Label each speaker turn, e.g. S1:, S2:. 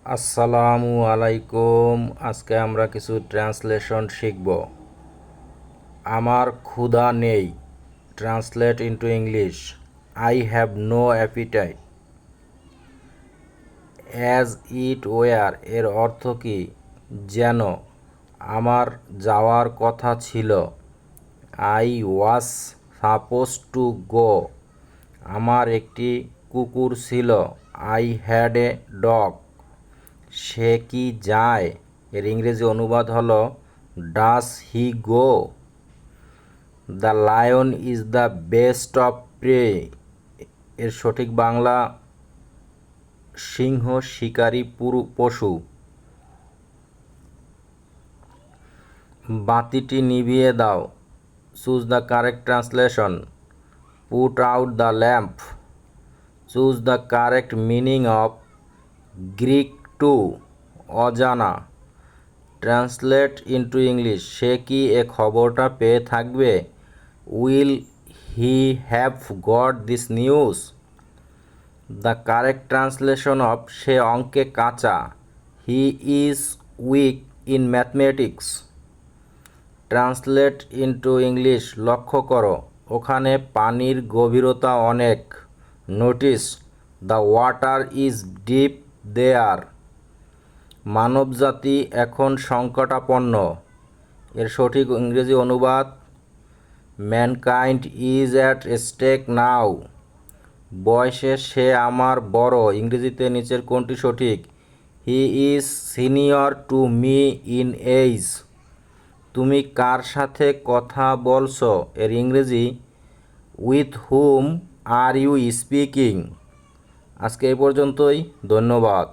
S1: আসসালামু আলাইকুম। আজকে আমরা কিছু ট্রান্সলেশন শিখব। আমার ক্ষুধা নেই, translate into English. I have no appetite. As it were এর অর্থ কি? যেন। আমার যাওয়ার কথা ছিল। I was suppose to go. আমার একটি কুকুর ছিল। I had a dog. সে কি যায়? এর ইংরেজি অনুবাদ হলো does he go. The lion is the beast of prey. এর সঠিক বাংলা সিংহ শিকারী পশু। বাতিটি নিভিয়ে দাও। Choose the correct translation. Put out the lamp. Choose the correct meaning of Greek to. অজানা। Translate into English. সে কি এ খবরটা পেয়ে থাকবে? Will he have got this news? The correct translation of সে অঙ্কে কাঁচা। He is weak in mathematics. Translate into English. লক্ষ্য করো, ওখানে পানির গভীরতা অনেক। Notice, the water is deep there. মানবজাতি এখন সংকটাপন্ন। এর সঠিক ইংরেজি অনুবাদ mankind is at stake now. বয়সে সে আমার বড়। ইংরেজিতে নিচের কোনটি সঠিক? He is senior to me in age. তুমি কার সাথে কথা বলছো? এর ইংরেজি with whom are you speaking. আজকে এই পর্যন্তই। ধন্যবাদ।